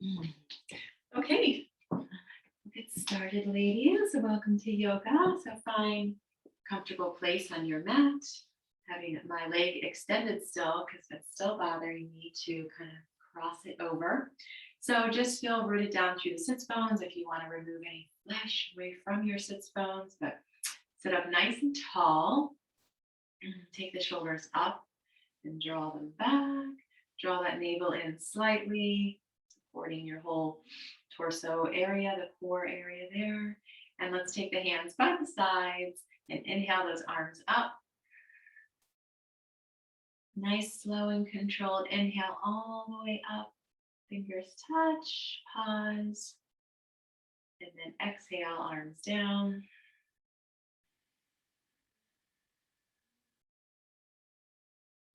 Mm. Okay, we'll get started, ladies. Welcome to yoga. So find a comfortable place on your mat. Having my leg extended still because it's still bothering me to kind of cross it over. So just feel rooted down through the sits bones if you want to remove any flesh away from your sits bones, but sit up nice and tall. Take the shoulders up and draw them back. Draw that navel in slightly, supporting your whole torso area, the core area there. And let's take the hands by the sides and inhale those arms up. Nice, slow and controlled inhale all the way up. Fingers touch, pause, and then exhale, arms down.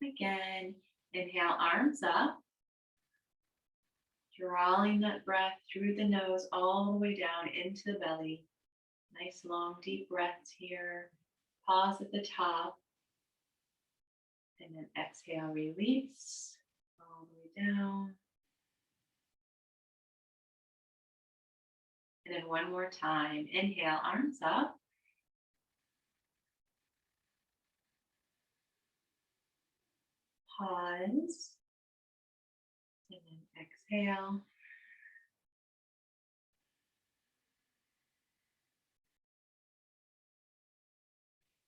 Again, inhale, arms up. Drawing that breath through the nose all the way down into the belly. Nice, long, deep breaths here. Pause at the top. And then exhale, release all the way down. And then one more time. Inhale, arms up. Pause. And then exhale.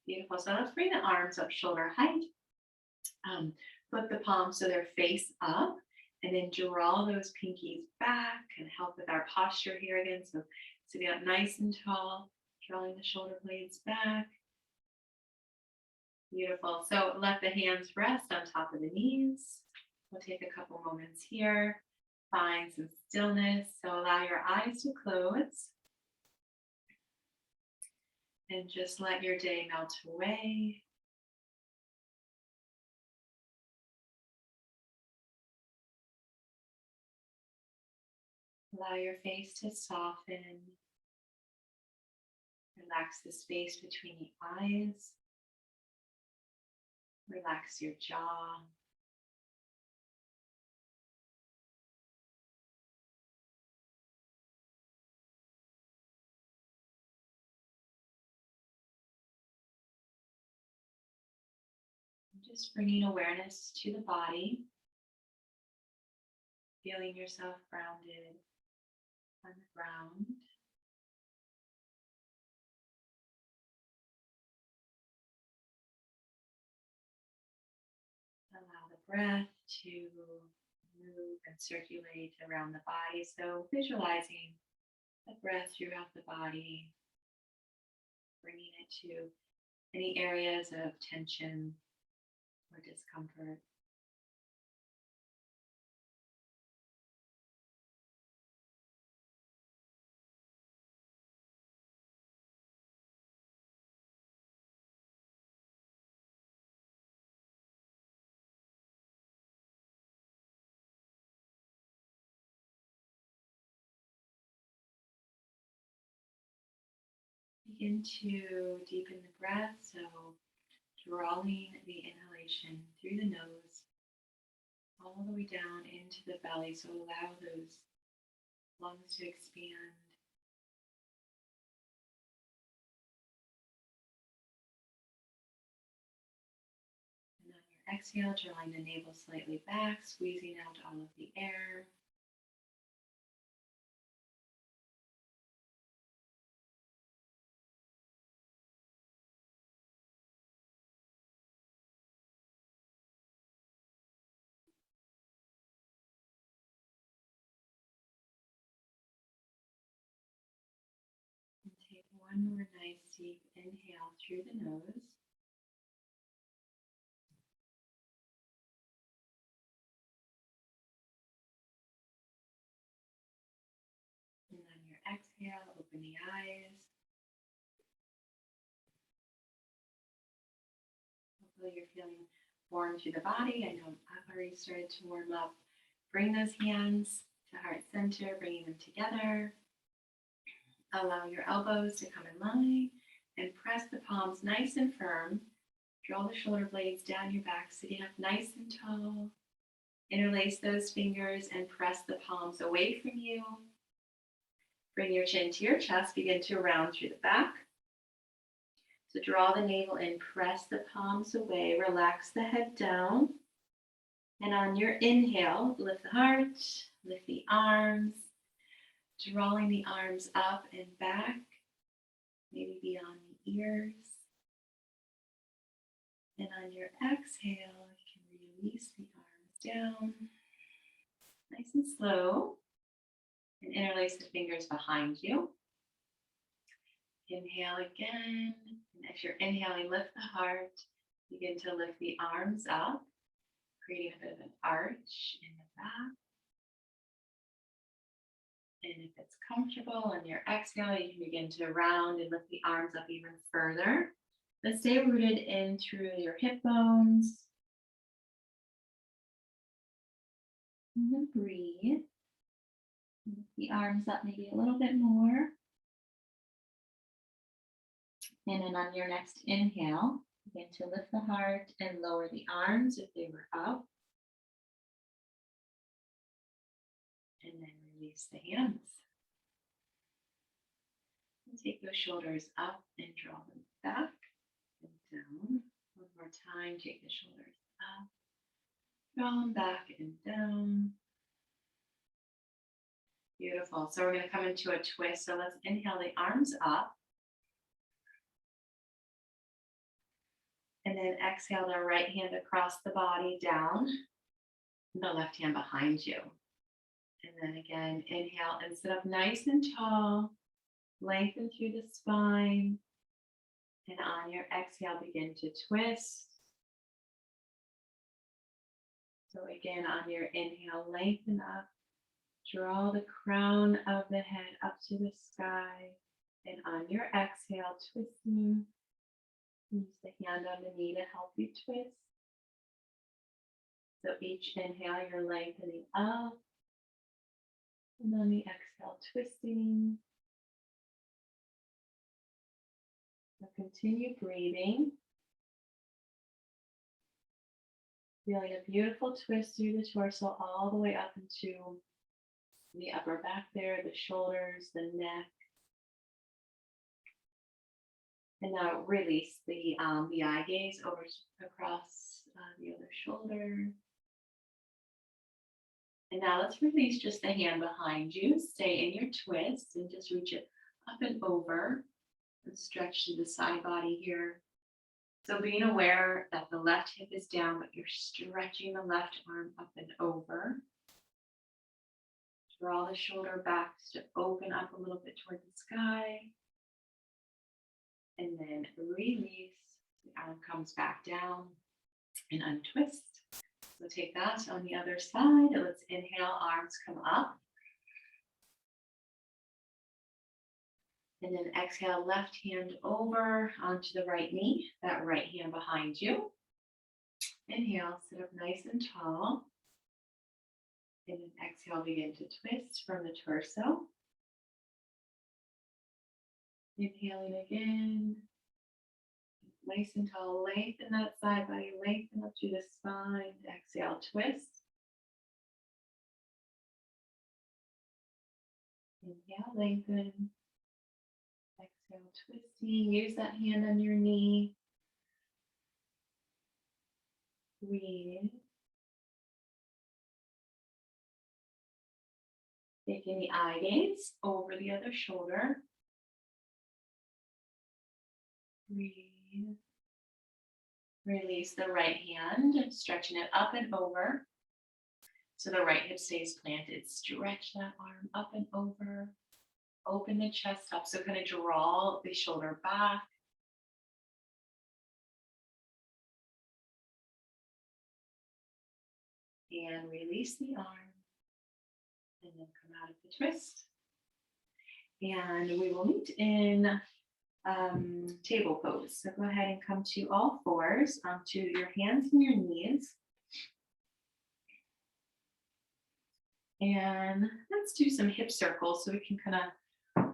Beautiful. So let's bring the arms up shoulder height. Flip the palms so they're face up. And then draw those pinkies back and help with our posture here again. So sitting up nice and tall, drawing the shoulder blades back. Beautiful. So let the hands rest on top of the knees. We'll take a couple moments here. Find some stillness. So allow your eyes to close. And just let your day melt away. Allow your face to soften. Relax the space between the eyes. Relax your jaw. Just bringing awareness to the body. Feeling yourself grounded on the ground. Allow the breath to move and circulate around the body. So visualizing the breath throughout the body, bringing it to any areas of tension or discomfort. Begin to deepen the breath, so drawing the inhalation through the nose all the way down into the belly. So allow those lungs to expand. And on your exhale, drawing the navel slightly back, squeezing out all of the air. And take one more nice deep inhale through the nose. And on your exhale, open the eyes. Hopefully you're feeling warm through the body. I know I've already started to warm up. Bring those hands to heart center, bringing them together. Allow your elbows to come in line and press the palms nice and firm. Draw the shoulder blades down your back, sitting up nice and tall. Interlace those fingers and press the palms away from you. Bring your chin to your chest, begin to round through the back. So draw the navel in, press the palms away, relax the head down. And on your inhale, lift the heart, lift the arms, drawing the arms up and back, maybe beyond the ears. And on your exhale, you can release the arms down, nice and slow, and interlace the fingers behind you. Inhale again, and as you're inhaling, lift the heart, begin to lift the arms up, creating a bit of an arch in the back. And if it's comfortable on your exhale, you can begin to round and lift the arms up even further. But stay rooted in through your hip bones. And then breathe. Lift the arms up maybe a little bit more. And then on your next inhale, begin to lift the heart and lower the arms if they were up. And then release the hands. And take those shoulders up and draw them back and down. One more time, take the shoulders up, draw them back and down. Beautiful. So we're going to come into a twist. So let's inhale the arms up. And then exhale the right hand across the body down, the left hand behind you. And then again, inhale and sit up nice and tall, lengthen through the spine. And on your exhale, begin to twist. So again, on your inhale, lengthen up, draw the crown of the head up to the sky. And on your exhale, twisting. Use the hand on the knee to help you twist. So each inhale, you're lengthening up. And on the exhale, twisting. So continue breathing. Feeling a beautiful twist through the torso all the way up into the upper back there, the shoulders, the neck. And now release the eye gaze over across the other shoulder. And now let's release just the hand behind you. Stay in your twist and just reach it up and over and stretch to the side body here. So being aware that the left hip is down, but you're stretching the left arm up and over. Draw the shoulder back to open up a little bit toward the sky. And then release, the arm comes back down and untwist. So take that on the other side. And let's inhale, arms come up. And then exhale, left hand over onto the right knee, that right hand behind you. Inhale, sit up nice and tall. And then exhale, begin to twist from the torso. Inhaling again, nice and tall, lengthen that side body, lengthen up through the spine. Exhale, twist. Inhale, lengthen. Exhale, twisting. Use that hand on your knee. Breathe. Taking the eye gaze over the other shoulder. Breathe. Release the right hand, stretching it up and over. So the right hip stays planted. Stretch that arm up and over. Open the chest up. So kind of draw the shoulder back. And release the arm. And then come out of the twist. And we will meet in table pose. So go ahead and come to all fours, onto your hands and your knees. And let's do some hip circles so we can kind of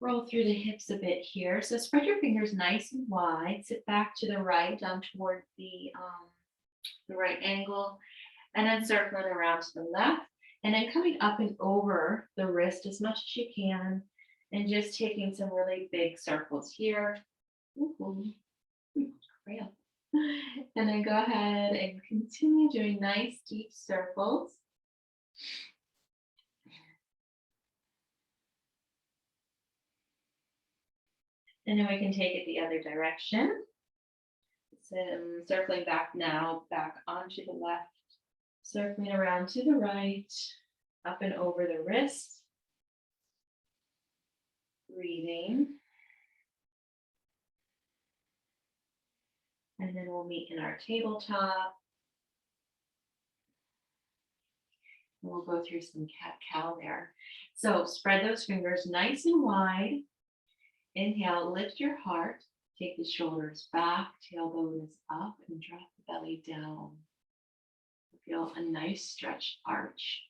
roll through the hips a bit here. So spread your fingers nice and wide. Sit back to the right, down toward the right angle. And then circling around to the left, and then coming up and over the wrist as much as you can, and just taking some really big circles here. Ooh, cramp. And then go ahead and continue doing nice deep circles. And then we can take it the other direction. So circling back now, back onto the left, circling around to the right, up and over the wrist. Breathing. And then we'll meet in our tabletop. We'll go through some cat-cow there. So spread those fingers nice and wide. Inhale, lift your heart. Take the shoulders back, tailbone is up, and drop the belly down. Feel a nice stretch arch.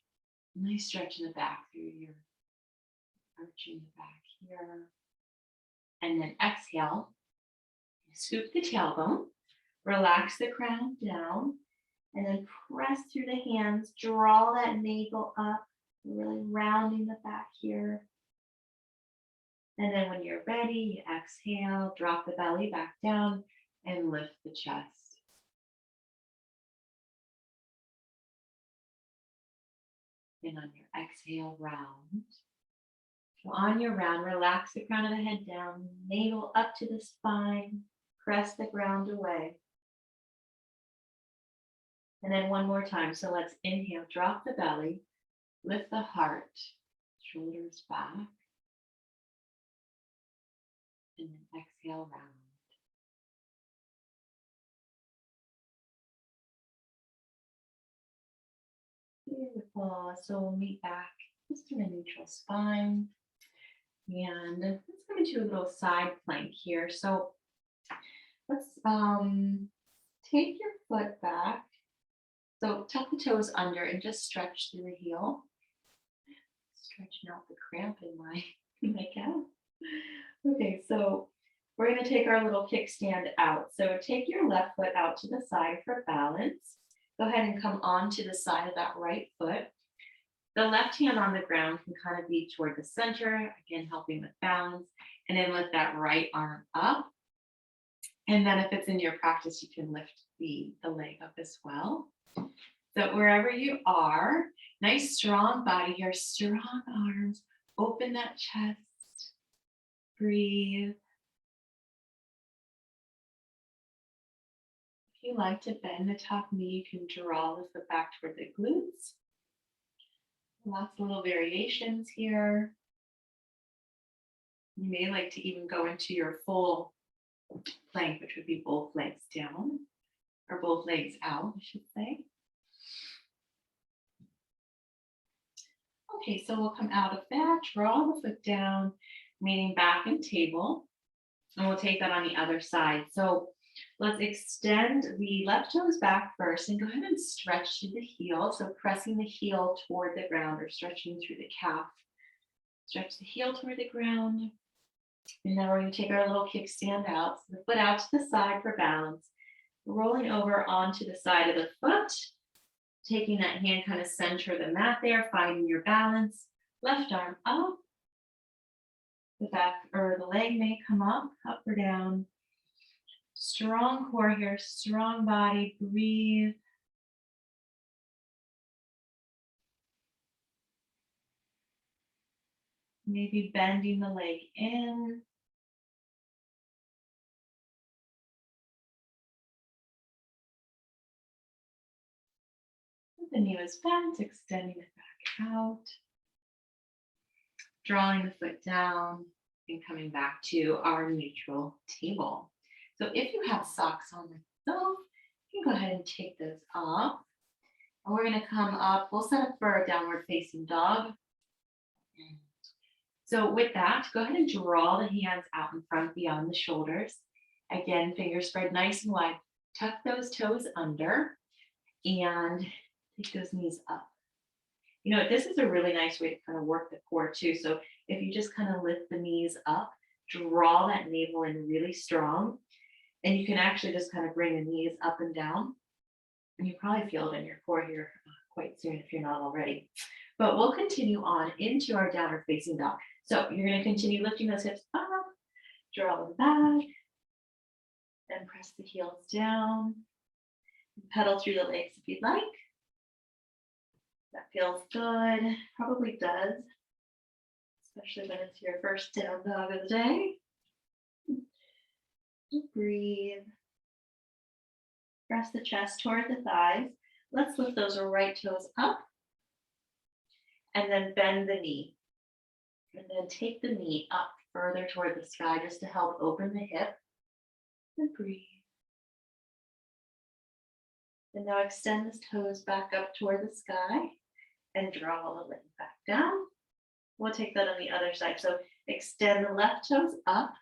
Nice stretch in the back through your arching the back here. And then exhale. Scoop the tailbone. Relax the crown down. And then press through the hands. Draw that navel up. Really rounding the back here. And then when you're ready, you exhale, drop the belly back down and lift the chest. And on your exhale, round. So on your round, relax the crown of the head down, navel up to the spine, press the ground away. And then one more time. So let's inhale, drop the belly, lift the heart, shoulders back. And then exhale, round. Beautiful. So we'll meet back just in a neutral spine. And let's go into a little side plank here. So let's take your foot back. So tuck the toes under and just stretch through the heel. Stretching out the cramp in my calf. Okay, so we're going to take our little kickstand out. So take your left foot out to the side for balance. Go ahead and come onto the side of that right foot. The left hand on the ground can kind of be toward the center, again, helping with balance. And then lift that right arm up. And then if it's in your practice, you can lift the leg up as well. So wherever you are, nice strong body here, strong arms, open that chest. Breathe. If you like to bend the top knee, you can draw the foot back toward the glutes. Lots of little variations here. You may like to even go into your full plank, which would be both legs down, or both legs out, I should say. Okay, so we'll come out of that, draw the foot down, meaning back in table, and we'll take that on the other side. So let's extend the left toes back first and go ahead and stretch through the heel. So pressing the heel toward the ground or stretching through the calf. Stretch the heel toward the ground. And now we're going to take our little kickstand out. So the foot out to the side for balance. Rolling over onto the side of the foot. Taking that hand kind of center the mat there, finding your balance. Left arm up. The back or the leg may come up or down. Strong core here, strong body. Breathe. Maybe bending the leg in. The knee is bent, extending it back out. Drawing the foot down and coming back to our neutral table. So if you have socks on like so, you can go ahead and take those off. And we're going to come up, we'll set up for a downward facing dog. So with that, go ahead and draw the hands out in front beyond the shoulders. Again, fingers spread nice and wide. Tuck those toes under and take those knees up. You know, this is a really nice way to kind of work the core too. So if you just kind of lift the knees up, draw that navel in really strong, and you can actually just kind of bring the knees up and down And you probably feel it in your core here quite soon if you're not already. But we'll continue on into our downward facing dog. So you're going to continue lifting those hips up, draw them back, then press the heels down. Pedal through the legs if you'd like. That feels good. Probably does, especially when it's your first down dog of the day. Breathe. Press the chest toward the thighs. Let's lift those right toes up. And then bend the knee. And then take the knee up further toward the sky just to help open the hip. And breathe. And now extend the toes back up toward the sky and draw the leg back down. We'll take that on the other side. So extend the left toes up,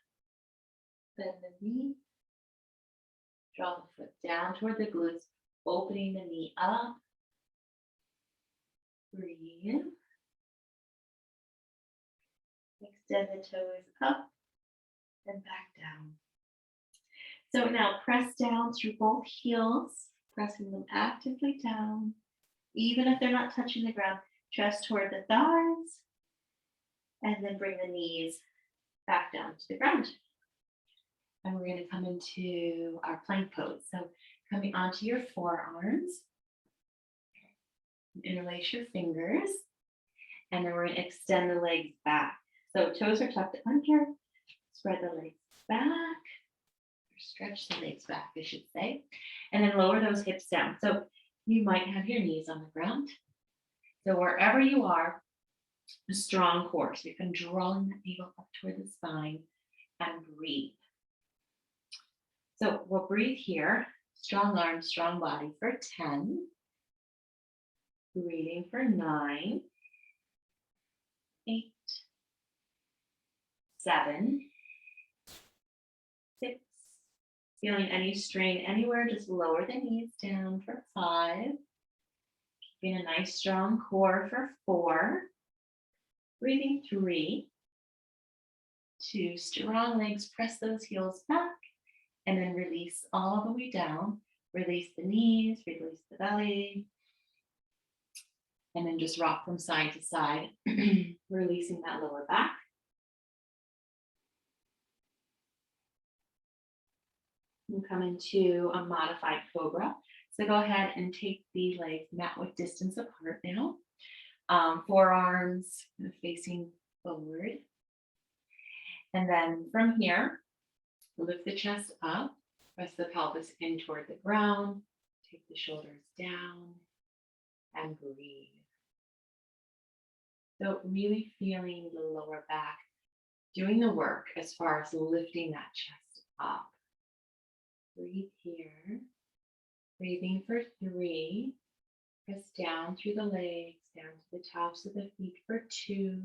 bend the knee, draw the foot down toward the glutes, opening the knee up. Breathe. Extend the toes up and back down. So now press down through both heels, pressing them actively down. Even if they're not touching the ground, chest toward the thighs, and then bring the knees back down to the ground. And we're going to come into our plank pose. So coming onto your forearms, interlace your fingers, and then we're going to extend the legs back. So toes are tucked under, spread the legs back, or stretch the legs back, I should say, and then lower those hips down. So you might have your knees on the ground. So wherever you are, a strong core. So you can draw that navel up toward the spine and breathe. So we'll breathe here. Strong arms, strong body for 10. Breathing for 9, 8, 7, 6. Feeling any strain anywhere, just lower the knees down for 5. Keeping a nice strong core for 4. Breathing 3, 2. Strong legs, press those heels back, and then release all the way down. Release the knees, release the belly, and then just rock from side to side, releasing that lower back. We'll come into a modified cobra. So go ahead and take the legs mat width distance apart now. Forearms facing forward. And then from here, lift the chest up, press the pelvis in toward the ground, take the shoulders down, and breathe. So really feeling the lower back, doing the work as far as lifting that chest up. Breathe here. Breathing for 3. Press down through the legs, down to the tops of the feet for 2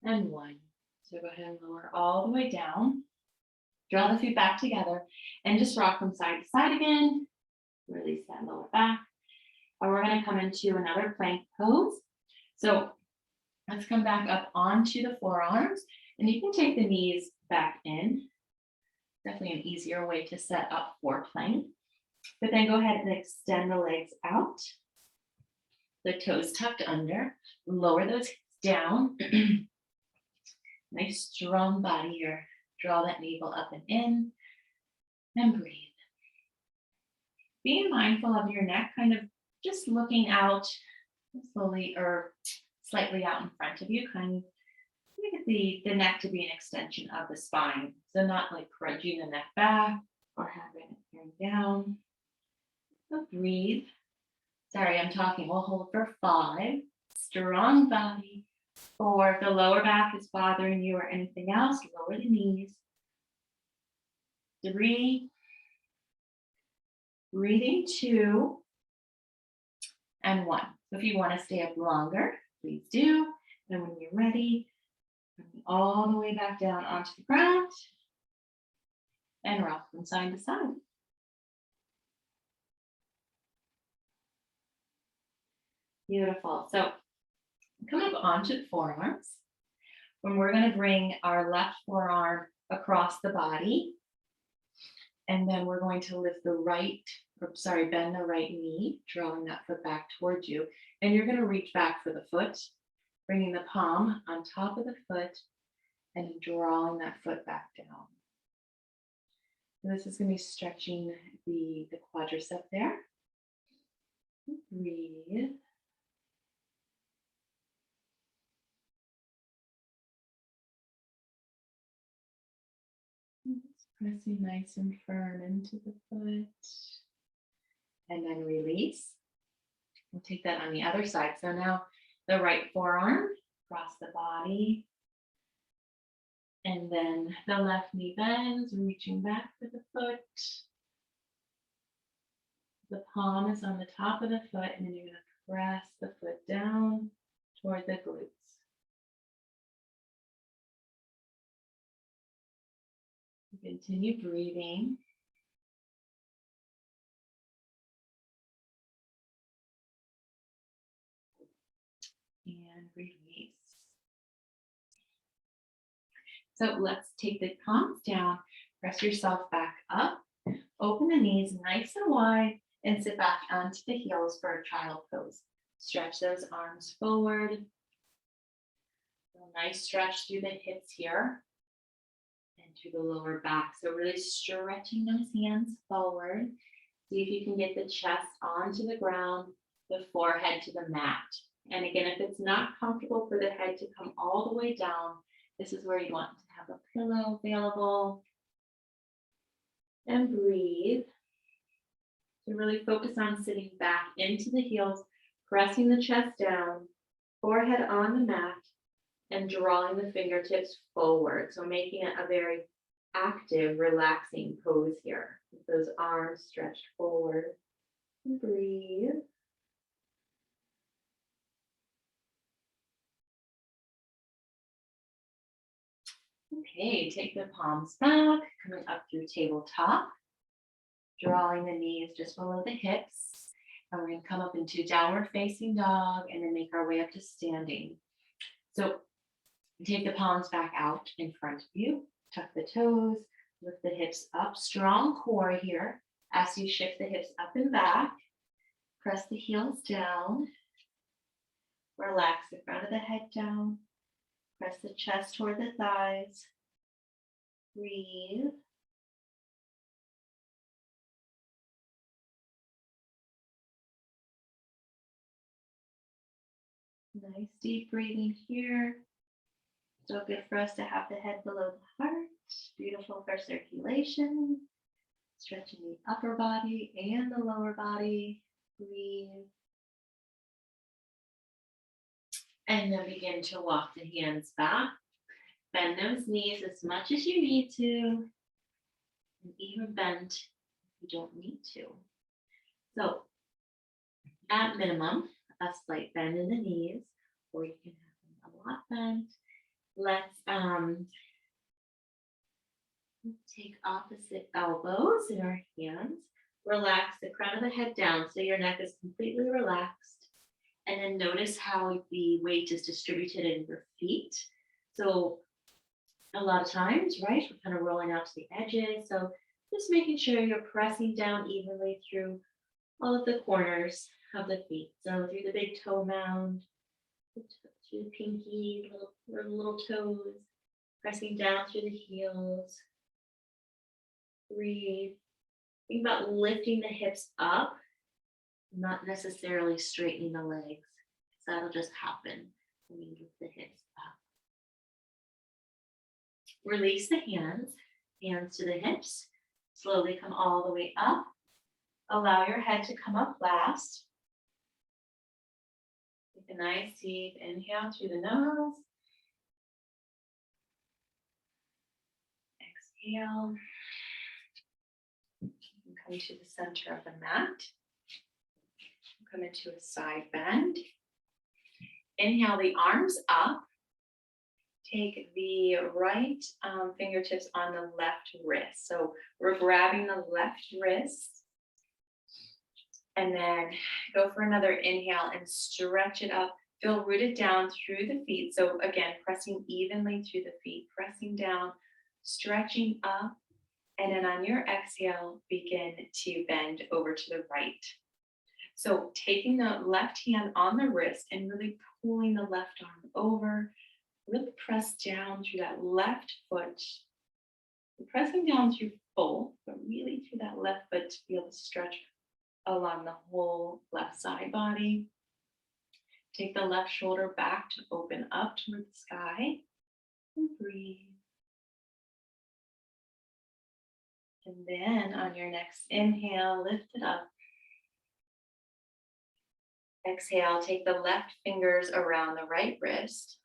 and 1. So go ahead and lower all the way down. Draw the feet back together and just rock from side to side again. Release that lower back. And we're going to come into another plank pose. So let's come back up onto the forearms, and you can take the knees back in. Definitely an easier way to set up for plank. But then go ahead and extend the legs out. The toes tucked under. Lower those hips down. Nice strong body here. Draw that navel up and in. And breathe. Being mindful of your neck, kind of just looking out slowly or slightly out in front of you. Kind of get the neck to be an extension of the spine. So not like crunching the neck back or having it turn down. So breathe. Sorry, I'm talking. We'll hold for 5. Strong body. 4. If the lower back is bothering you or anything else, lower the knees. 3. Breathing 2. And 1. So if you want to stay up longer, please do. And when you're ready, bring all the way back down onto the ground and rock from side to side. Beautiful. So come up onto the forearms. When we're going to bring our left forearm across the body, And then we're going to lift bend the right knee, drawing that foot back towards you. And you're going to reach back for the foot, bringing the palm on top of the foot and drawing that foot back down. And this is going to be stretching the quadricep there. Breathe. Pressing nice and firm into the foot. And then release. We'll take that on the other side. So now the right forearm across the body. And then the left knee bends, reaching back for the foot. The palm is on the top of the foot, and then you're going to press the foot down toward the glutes. Continue breathing. And release. So let's take the palms down, press yourself back up, open the knees nice and wide, and sit back onto the heels for a child pose. Stretch those arms forward. A nice stretch through the hips here and through the lower back. So really stretching those hands forward. See if you can get the chest onto the ground, the forehead to the mat. And again, if it's not comfortable for the head to come all the way down, this is where you want to have a pillow available. And breathe. So really focus on sitting back into the heels, pressing the chest down, forehead on the mat, and drawing the fingertips forward. So making it a very active, relaxing pose here. With those arms stretched forward. And breathe. Okay, take the palms back, coming up through tabletop, drawing the knees just below the hips. And we're going to come up into downward facing dog and then make our way up to standing. So take the palms back out in front of you, tuck the toes, lift the hips up, strong core here. As you shift the hips up and back, press the heels down, relax the front of the head down, press the chest toward the thighs, breathe. Nice deep breathing here. So good for us to have the head below the heart. Beautiful for circulation. Stretching the upper body and the lower body. Breathe. And then begin to walk the hands back. Bend those knees as much as you need to. And even bend if you don't need to. So at minimum, a slight bend in the knees, or you can have them a lot bent. Let's take opposite elbows in our hands. Relax the crown of the head down so your neck is completely relaxed. And then notice how the weight is distributed in your feet. So a lot of times, right, we're kind of rolling out to the edges. So just making sure you're pressing down evenly through all of the corners of the feet. So through the big toe mound, through the pinky, little toes, pressing down through the heels. Breathe. Think about lifting the hips up, not necessarily straightening the legs. That'll just happen when you lift the hips up. Release the hands to the hips. Slowly come all the way up. Allow your head to come up last. Take a nice deep inhale through the nose. Exhale. Come to the center of the mat. Come into a side bend. Inhale the arms up. Take the right fingertips on the left wrist. So we're grabbing the left wrist. And then go for another inhale and stretch it up. Feel rooted down through the feet. So again, pressing evenly through the feet, pressing down, stretching up, And then on your exhale, begin to bend over to the right. So taking the left hand on the wrist and really pulling the left arm over, really press down through that left foot. You're pressing down through full, but really through that left foot to be able to stretch along the whole left side body. Take the left shoulder back to open up toward the sky and breathe. And then on your next inhale, lift it up. Exhale, take the left fingers around the right wrist.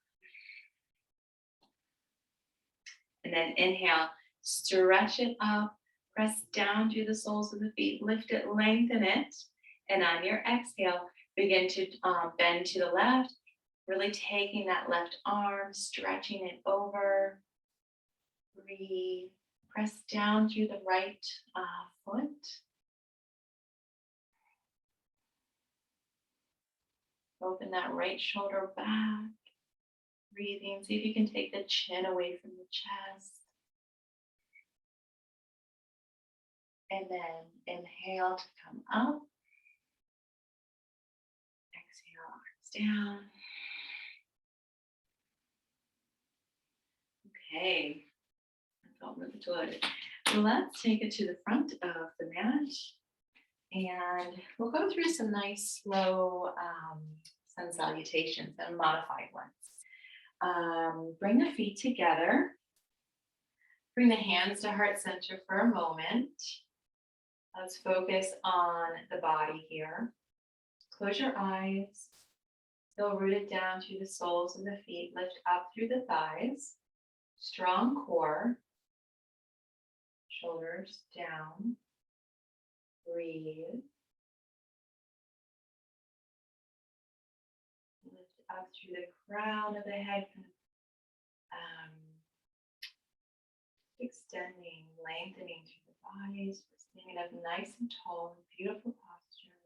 And then inhale, stretch it up, press down through the soles of the feet, lift it, lengthen it. And on your exhale, begin to bend to the left, really taking that left arm, stretching it over. Breathe, press down through the right foot. Open that right shoulder back. Breathing, see if you can take the chin away from the chest. And then inhale to come up. Exhale, arms down. Okay, that felt really good. Let's take it to the front of the mat. And we'll go through some nice slow sun salutations and modified ones. Bring the feet together. Bring the hands to heart center for a moment. Let's focus on the body here. Close your eyes. Feel rooted down through the soles of the feet. Lift up through the thighs. Strong core. Shoulders down. Breathe. Lift up through the crown of the head. Extending, lengthening through the bodies. We're standing up nice and tall, beautiful posture.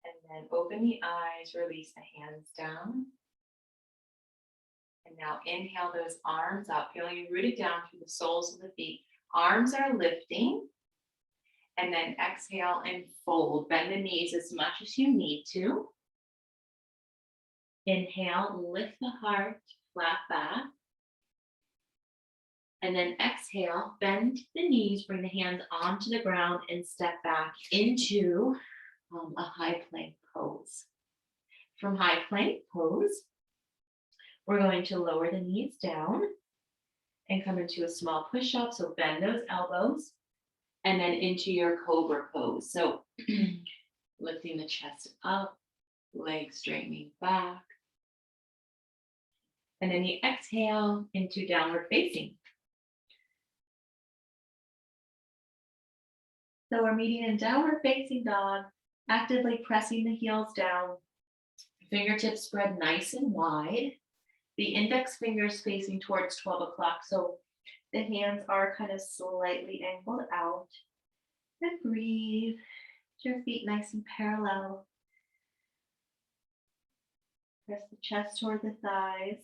And then open the eyes, release the hands down. And now inhale those arms up, feeling rooted down through the soles of the feet. Arms are lifting. And then exhale and fold. Bend the knees as much as you need to. Inhale, lift the heart, flat back. And then exhale, bend the knees, bring the hands onto the ground and step back into a high plank pose. From high plank pose, we're going to lower the knees down and come into a small push-up. So bend those elbows and then into your cobra pose. So lifting the chest up, legs straightening back. And then you exhale into downward facing. So we're meeting in downward facing dog, actively pressing the heels down, fingertips spread nice and wide. The index fingers facing towards 12 o'clock. So the hands are kind of slightly angled out. And breathe. Your feet nice and parallel. Press the chest toward the thighs.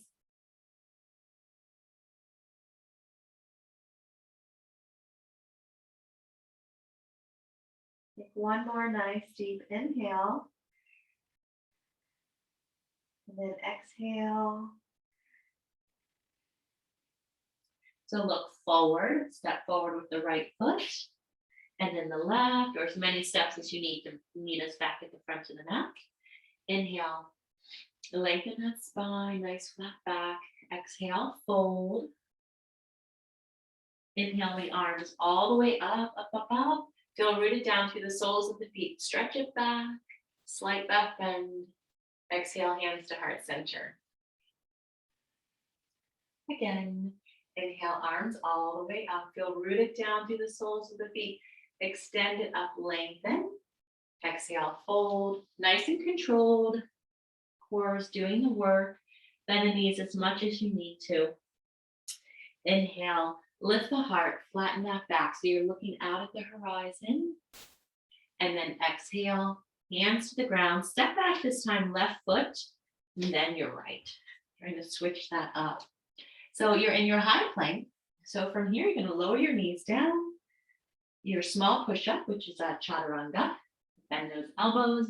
Take one more nice deep inhale. And then exhale. So look forward, step forward with the right foot, and then the left, or as many steps as you need to meet us back at the front of the mat. Inhale, lengthen that spine, nice flat back. Exhale, fold. Inhale the arms all the way up, up, up, up. Feel rooted down through the soles of the feet. Stretch it back, slight back bend. Exhale, hands to heart center. Again, inhale, arms all the way up. Feel rooted down through the soles of the feet. Extend it up, lengthen. Exhale, fold. Nice and controlled. Core is doing the work. Bend the knees as much as you need to. Inhale, lift the heart, flatten that back. So you're looking out at the horizon. And then exhale, hands to the ground. Step back this time, left foot, and then your right. Trying to switch that up. So you're in your high plank. So from here, you're going to lower your knees down, your small push-up, which is a chaturanga, bend those elbows,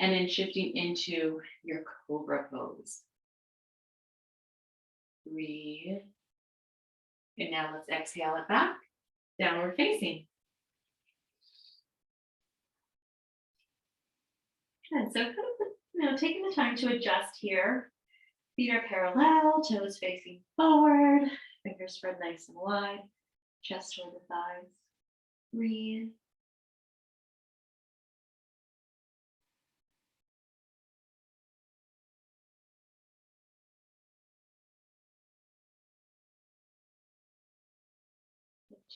and then shifting into your cobra pose. Breathe. And now let's exhale it back, downward facing. Good. So kind of, taking the time to adjust here. Feet are parallel, toes facing forward, fingers spread nice and wide, chest toward the thighs. Breathe.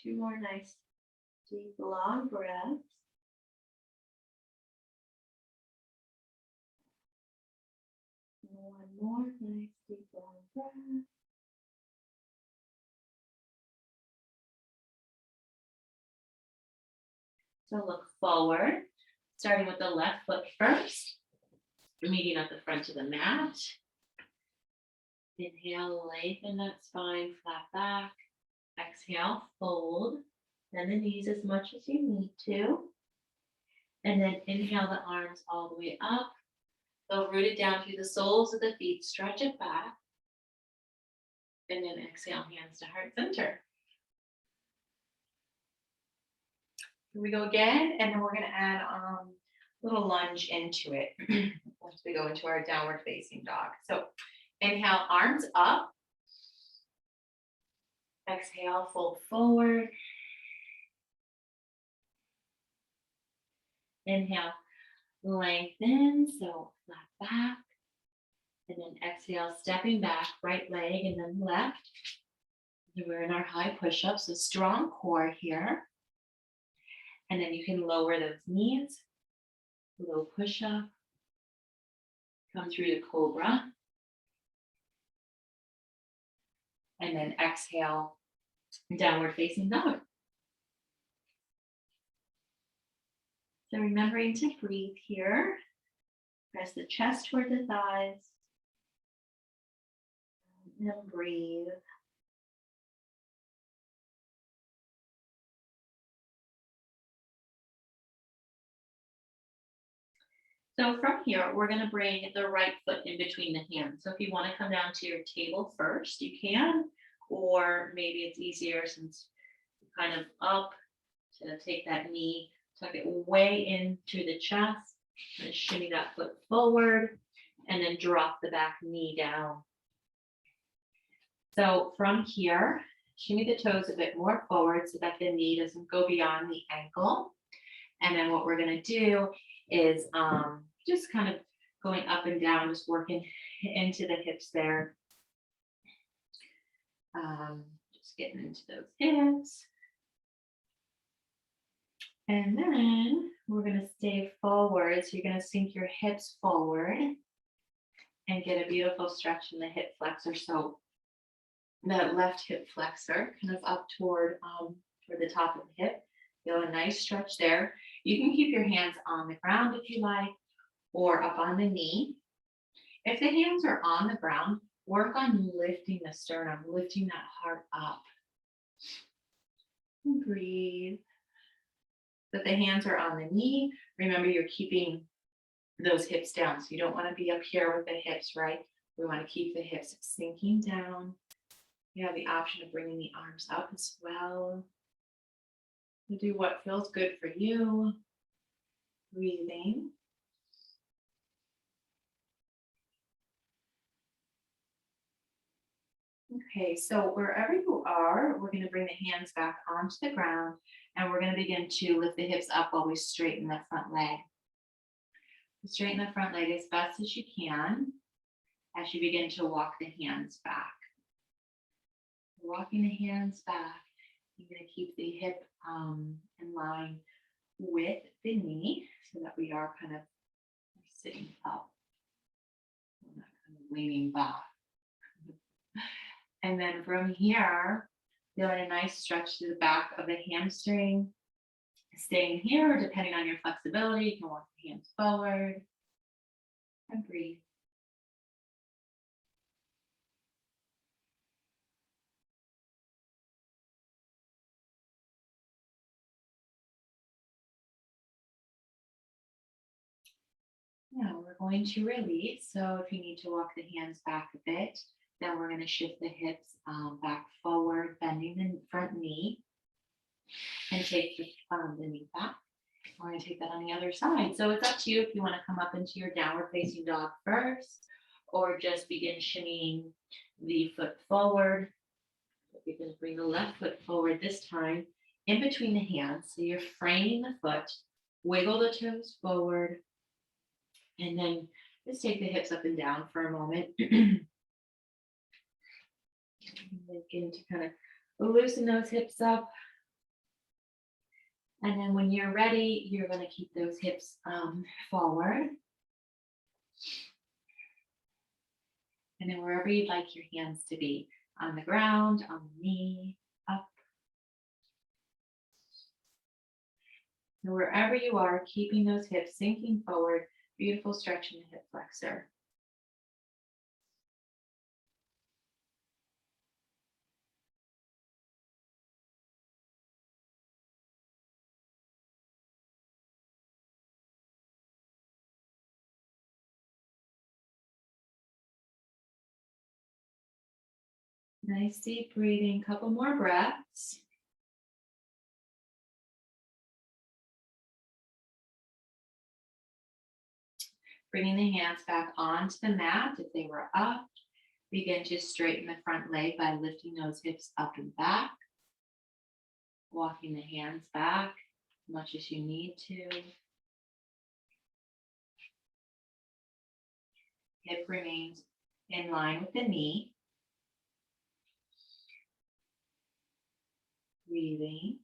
Two more nice, deep, long breaths. One more nice, deep, long breath. So look forward, starting with the left foot first, meeting at the front of the mat. Inhale, lengthen that spine, flat back. Exhale, fold. Bend the knees as much as you need to. And then inhale the arms all the way up. Go rooted down through the soles of the feet, stretch it back. And then exhale, hands to heart center. Here we go again, and then we're going to add a little lunge into it once we go into our downward facing dog. So inhale, arms up. Exhale, fold forward. Inhale, lengthen, so flat back. And then exhale, stepping back, right leg and then left. And we're in our high push-up, so strong core here. And then you can lower those knees, low push-up, come through the cobra. And then exhale, downward facing dog. So remembering to breathe here. Press the chest toward the thighs. And breathe. So from here, we're going to bring the right foot in between the hands. So if you want to come down to your table first, you can, or maybe it's easier since you're kind of up to take that knee, tuck it way into the chest, and shimmy that foot forward, and then drop the back knee down. So from here, shimmy the toes a bit more forward so that the knee doesn't go beyond the ankle. And then what we're going to do is just kind of going up and down, just working into the hips there. Just getting into those hips. And then we're going to stay forward. So you're going to sink your hips forward and get a beautiful stretch in the hip flexor. So that left hip flexor kind of up toward the top of the hip. Feel a nice stretch there. You can keep your hands on the ground if you like, or up on the knee. If the hands are on the ground, work on lifting the sternum, lifting that heart up. And breathe. If the hands are on the knee, remember you're keeping those hips down. So you don't want to be up here with the hips, right? We want to keep the hips sinking down. You have the option of bringing the arms up as well. You do what feels good for you. Breathing. Okay, so wherever you are, we're going to bring the hands back onto the ground, and we're going to begin to lift the hips up while we straighten the front leg. Straighten the front leg as best as you can as you begin to walk the hands back. Walking the hands back, you're going to keep the hip in line with the knee so that we are kind of sitting up. We're not kind of leaning back. And then from here, feeling a nice stretch to the back of the hamstring. Staying here, depending on your flexibility, you can walk the hands forward and breathe. Now we're going to release. So if you need to walk the hands back a bit, then we're going to shift the hips back forward, bending the front knee, and take the knee back. We're going to take that on the other side. So it's up to you if you want to come up into your downward facing dog first, or just begin shimmying the foot forward. You're going to bring the left foot forward this time in between the hands. So you're framing the foot, wiggle the toes forward, and then just take the hips up and down for a moment. Begin to kind of loosen those hips up. And then when you're ready, you're going to keep those hips forward. And then wherever you'd like your hands to be, on the ground, on the knee, up. And wherever you are, keeping those hips sinking forward, beautiful stretch in the hip flexor. Nice deep breathing, couple more breaths. Bringing the hands back onto the mat if they were up. Begin to straighten the front leg by lifting those hips up and back. Walking the hands back as much as you need to. Hip remains in line with the knee. Breathing.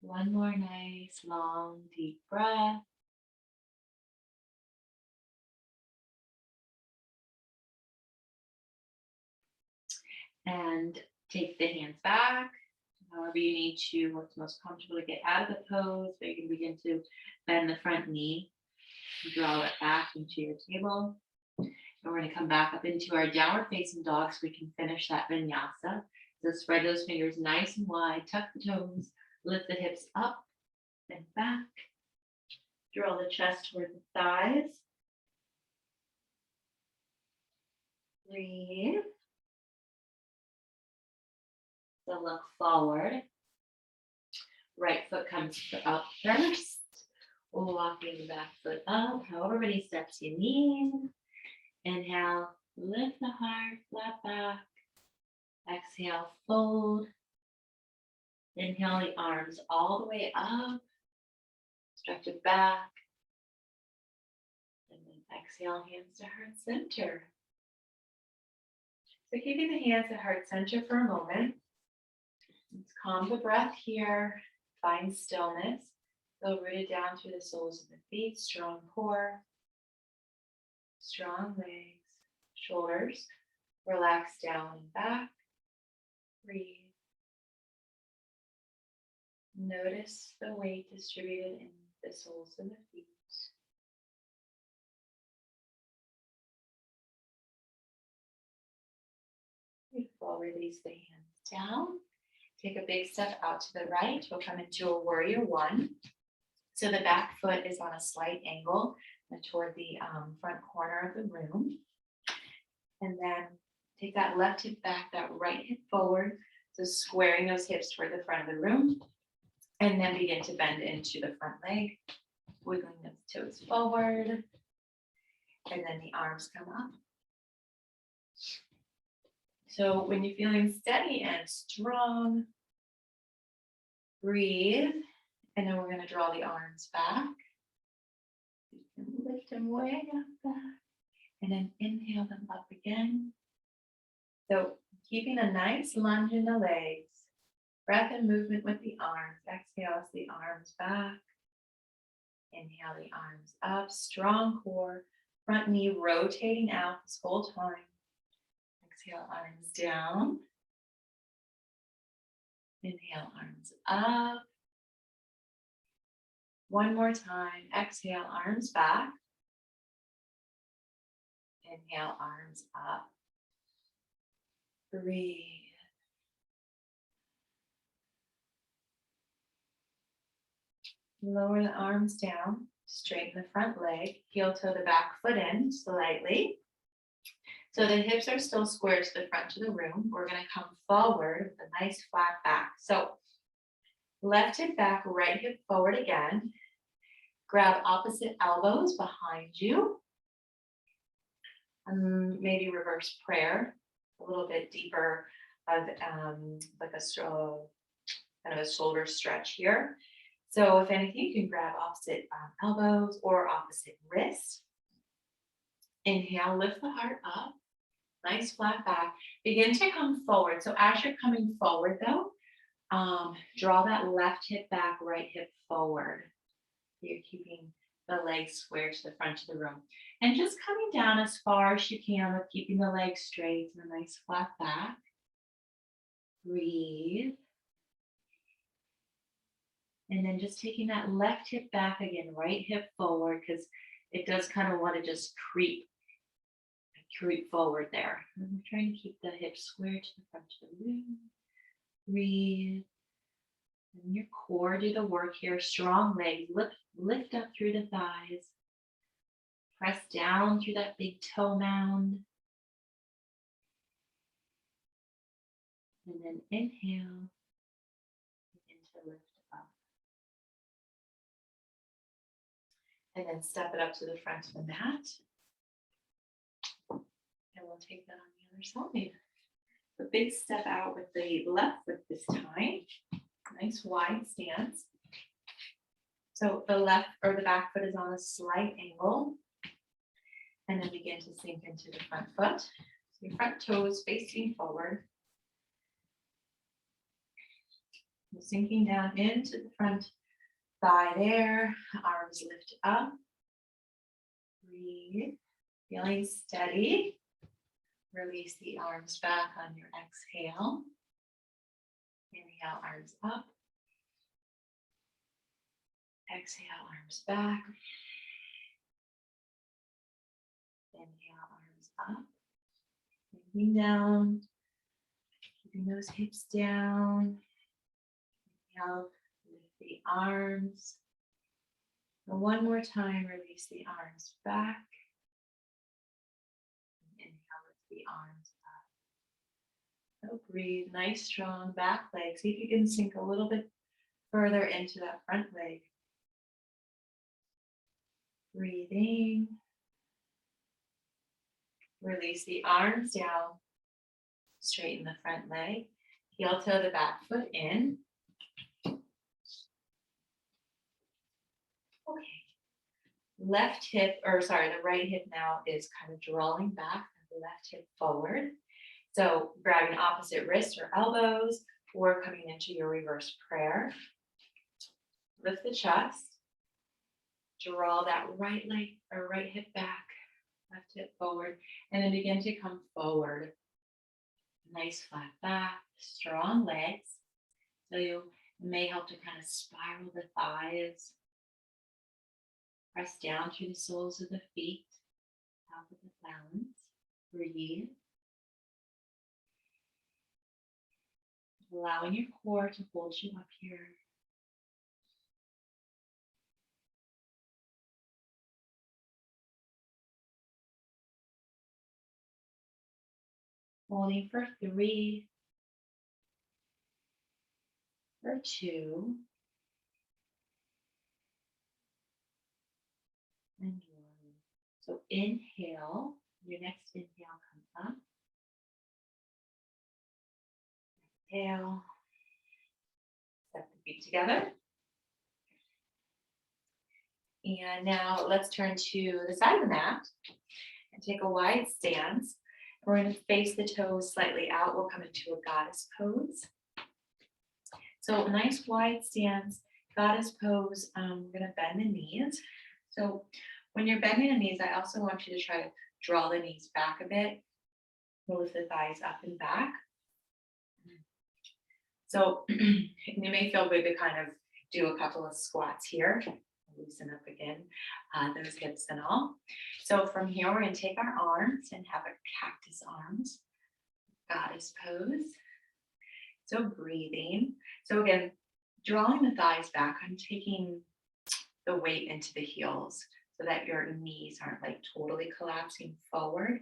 One more nice, long, deep breath. And take the hands back, however you need to, what's most comfortable to get out of the pose. So you can begin to bend the front knee, draw it back into your table. And we're going to come back up into our downward facing dog so we can finish that vinyasa. So spread those fingers nice and wide, tuck the toes, lift the hips up and back. Draw the chest toward the thighs. Breathe. So look forward. Right foot comes up first. Walking the back foot up, however many steps you need. Inhale, lift the heart, flat back. Exhale, fold. Inhale the arms all the way up. Stretch it back. And then exhale, hands to heart center. So keeping the hands at heart center for a moment. Let's calm the breath here. Find stillness. Go rooted down through the soles of the feet. Strong core. Strong legs. Shoulders. Relax down and back. Breathe. Notice the weight distributed in the soles of the feet. Beautiful. Release the hands down. Take a big step out to the right. We'll come into a warrior one. So the back foot is on a slight angle toward the front corner of the room. And then take that left hip back, that right hip forward. So squaring those hips toward the front of the room. And then begin to bend into the front leg. Wiggling those toes forward. And then the arms come up. So when you're feeling steady and strong, breathe. And then we're going to draw the arms back. You can lift them way up back. And then inhale them up again. So keeping a nice lunge in the legs. Breath and movement with the arms. Exhale as the arms back. Inhale the arms up. Strong core. Front knee rotating out this whole time. Exhale, arms down. Inhale, arms up. One more time. Exhale, arms back. Inhale, arms up. Breathe. Lower the arms down, straighten the front leg, heel toe the back foot in slightly. So the hips are still square to the front of the room. We're going to come forward with a nice flat back. So left hip back, right hip forward again. Grab opposite elbows behind you. Maybe reverse prayer, a little bit deeper of like a kind of a shoulder stretch here. So if anything, you can grab opposite elbows or opposite wrists. Inhale, lift the heart up. Nice flat back. Begin to come forward. So as you're coming forward though, draw that left hip back, right hip forward. You're keeping the legs square to the front of the room. And just coming down as far as you can with keeping the legs straight and a nice flat back. Breathe. And then just taking that left hip back again, right hip forward, because it does kind of want to just creep forward there. And we're trying to keep the hips square to the front of the room. Breathe. And your core, do the work here. Strong legs, lift up through the thighs. Press down through that big toe mound. And then inhale, begin to lift up. And then step it up to the front of the mat. And we'll take that on the other side. A big step out with the left foot this time. Nice wide stance. So the left or the back foot is on a slight angle. And then begin to sink into the front foot. So your front toes facing forward. You're sinking down into the front thigh there. Arms lift up. Breathe. Feeling steady. Release the arms back on your exhale. Inhale, arms up. Exhale, arms back. Inhale, arms up. Sinking down. Keeping those hips down. Inhale, lift the arms. And one more time, release the arms back. The arms up. So breathe, nice strong back leg. See if you can sink a little bit further into that front leg. Breathing. Release the arms down. Straighten the front leg. Heel toe the back foot in. Okay. Left hip, or sorry, the right hip now is kind of drawing back. Left hip forward. So grabbing opposite wrists or elbows or coming into your reverse prayer. Lift the chest. Draw that right leg or right hip back, left hip forward, and then begin to come forward. Nice flat back, strong legs. So you may help to kind of spiral the thighs. Press down through the soles of the feet, top of the balance. Breathe. Allowing your core to hold you up here. Holding for 3, for 2, and 1. So inhale. Your next inhale, come up. Exhale. Step the feet together. And now let's turn to the side of the mat and take a wide stance. We're going to face the toes slightly out. We'll come into a goddess pose. So a nice wide stance, goddess pose. We're going to bend the knees. So when you're bending the knees, I also want you to try to draw the knees back a bit. Move the thighs up and back. So it may feel good to kind of do a couple of squats here. loosen up again, those hips and all. So from here, we're going to take our arms and have a cactus arms, goddess pose. So breathing. So again, drawing the thighs back, I'm taking the weight into the heels so that your knees aren't like totally collapsing forward.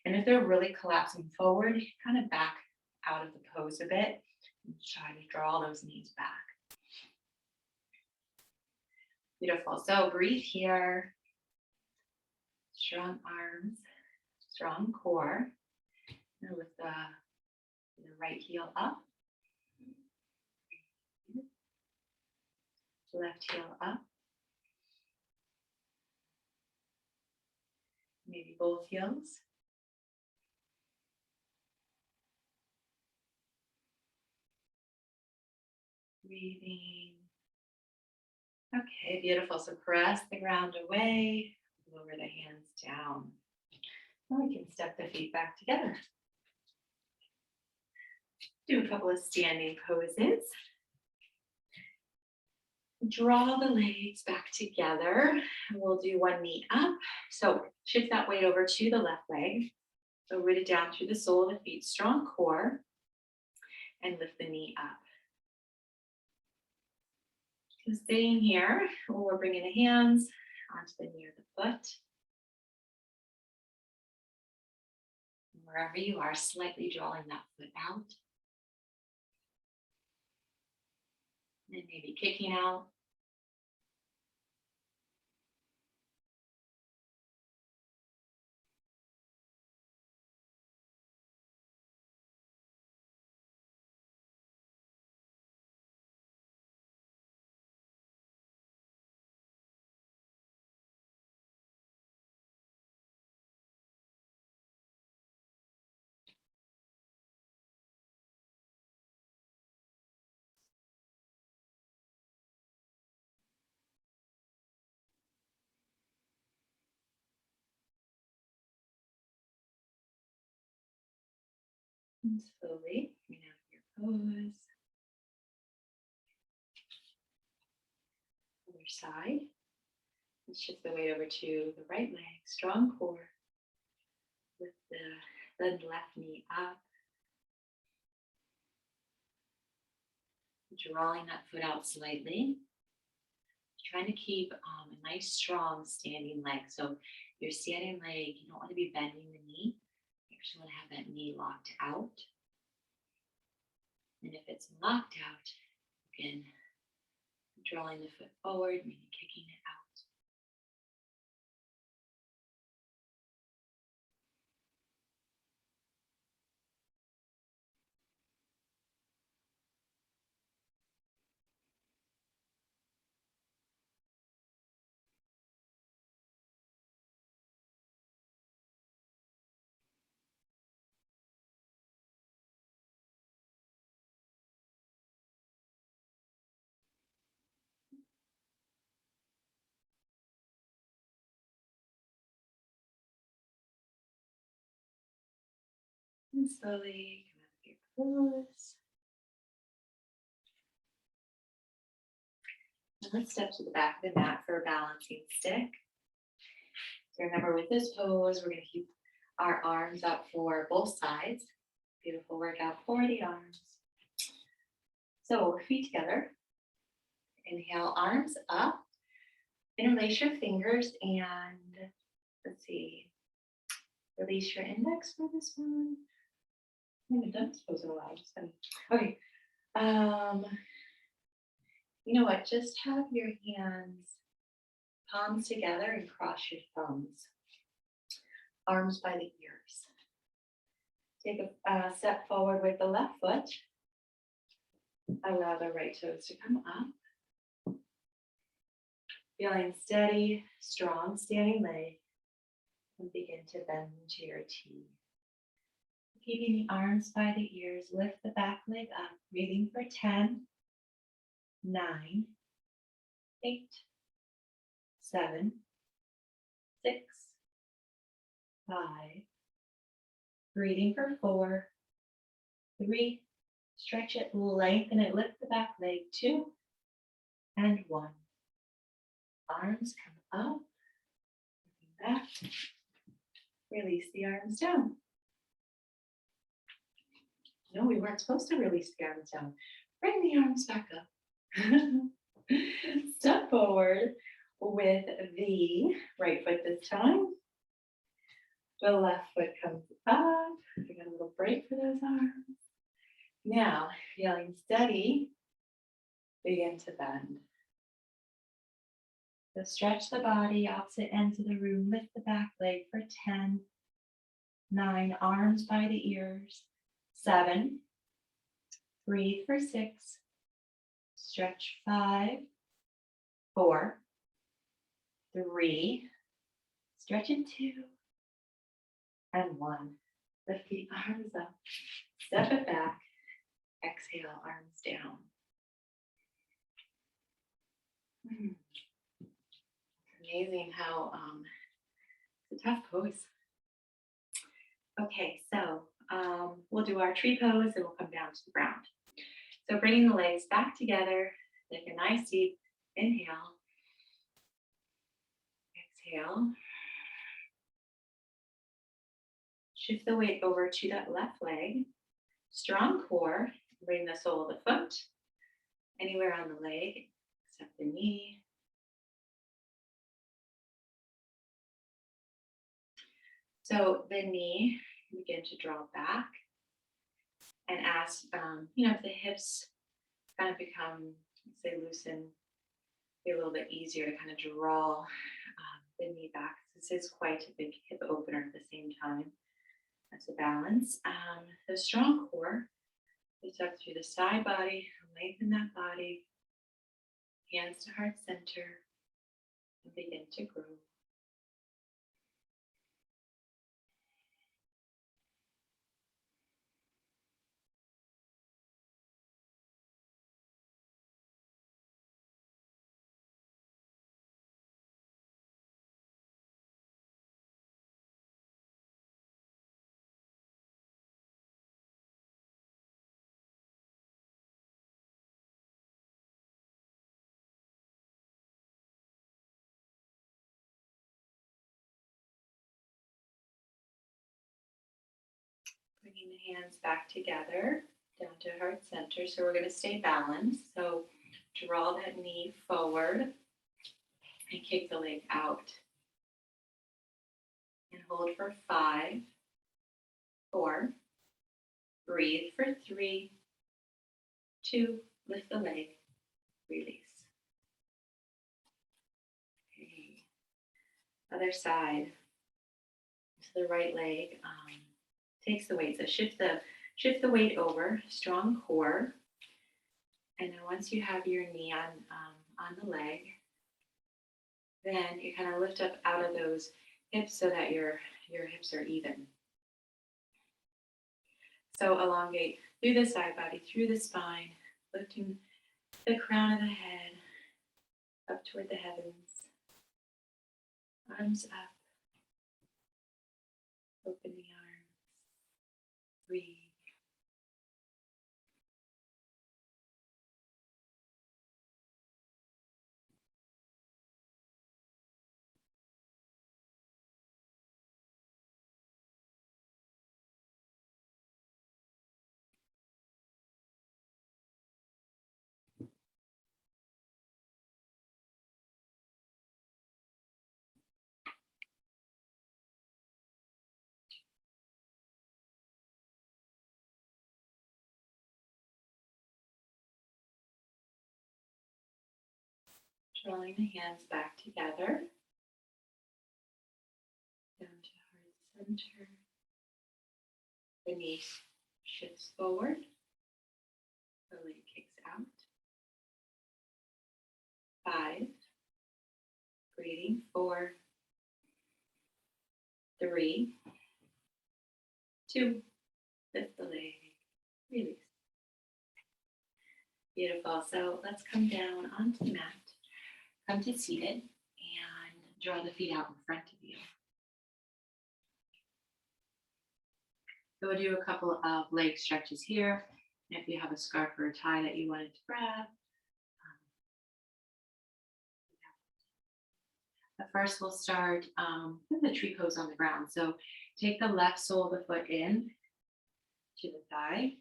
And if they're really collapsing forward, you kind of back out of the pose a bit and try to draw those knees back. Beautiful. So breathe here. Strong arms, strong core. And lift the right heel up. Left heel up. Maybe both heels. Breathing. Okay, beautiful. So press the ground away, lower the hands down. And we can step the feet back together. Do a couple of standing poses. Draw the legs back together. We'll do one knee up. So shift that weight over to the left leg. So root it down through the sole of the feet, strong core, and lift the knee up. So staying here, we're bringing the hands onto the knee or the foot. Wherever you are, slightly drawing that foot out. And maybe kicking out. And slowly, bring out your pose. Other side. Let's shift the weight over to the right leg, strong core. Lift the left knee up. Drawing that foot out slightly. Trying to keep a nice, strong standing leg. So your standing leg, you don't want to be bending the knee. You actually want to have that knee locked out. And if it's locked out, again, drawing the foot forward, maybe kicking it out. And slowly come out of your pose. And let's step to the back of the mat for a balancing stick. So remember, with this pose, we're going to keep our arms up for both sides. Beautiful workout for the arms. So feet together. Inhale, arms up. Interlace your fingers and let's see. Release your index for this one. I haven't done this pose in a while. Just gonna, okay. You know what? Just have your hands palms together and cross your thumbs. Arms by the ears. Take a step forward with the left foot. Allow the right toes to come up. Feeling steady, strong standing leg. And begin to bend into your T. Keeping the arms by the ears, lift the back leg up. Breathing for 10, 9, 8, 7, 6, 5. Breathing for 4, 3. Stretch it, lengthen it, lift the back leg. 2 and 1. arms come up, back, release the arms down. No, we weren't supposed to release the arms down. Bring the arms back up. Step forward with the right foot this time. The left foot comes up. We got a little break for those arms. Now, feeling steady, begin to bend. So stretch the body, opposite ends of the room. Lift the back leg for 10, 9, arms by the ears, 7, breathe for 6, stretch 5, 4, 3, stretch it 2, and 1. Lift the arms up, step it back, exhale, arms down. Amazing how it's a tough pose. Okay, so we'll do our tree pose and we'll come down to the ground. So bringing the legs back together, take a nice deep inhale, exhale. Shift the weight over to that left leg. Strong core, bring the sole of the foot anywhere on the leg except the knee. So the knee, begin to draw back. And as, if the hips kind of become, let's say, loosen, be a little bit easier to kind of draw the knee back. This is quite a big hip opener at the same time. That's a balance. The strong core, lift up through the side body, lengthen that body, hands to heart center, and begin to grow. Bringing the hands back together, down to heart center. So we're going to stay balanced. So draw that knee forward and kick the leg out. And hold for 5, 4, breathe for 3, 2, lift the leg, release. Okay. Other side. So the right leg takes the weight. So shift the weight over, strong core. And then once you have your knee on the leg, then you kind of lift up out of those hips so that your hips are even. So elongate through the side body, through the spine, lifting the crown of the head up toward the heavens. Arms up. Open the arms. Breathe. Drawing the hands back together. Down to heart center. The knee shifts forward. The leg kicks out. 5. Breathing. 4, 3, 2. Lift the leg. Release. Beautiful. So let's come down onto the mat. Come to seated and draw the feet out in front of you. So we'll do a couple of leg stretches here. And if you have a scarf or a tie that you wanted to grab, But first we'll start with the tree pose on the ground. So take the left sole of the foot in to the thigh.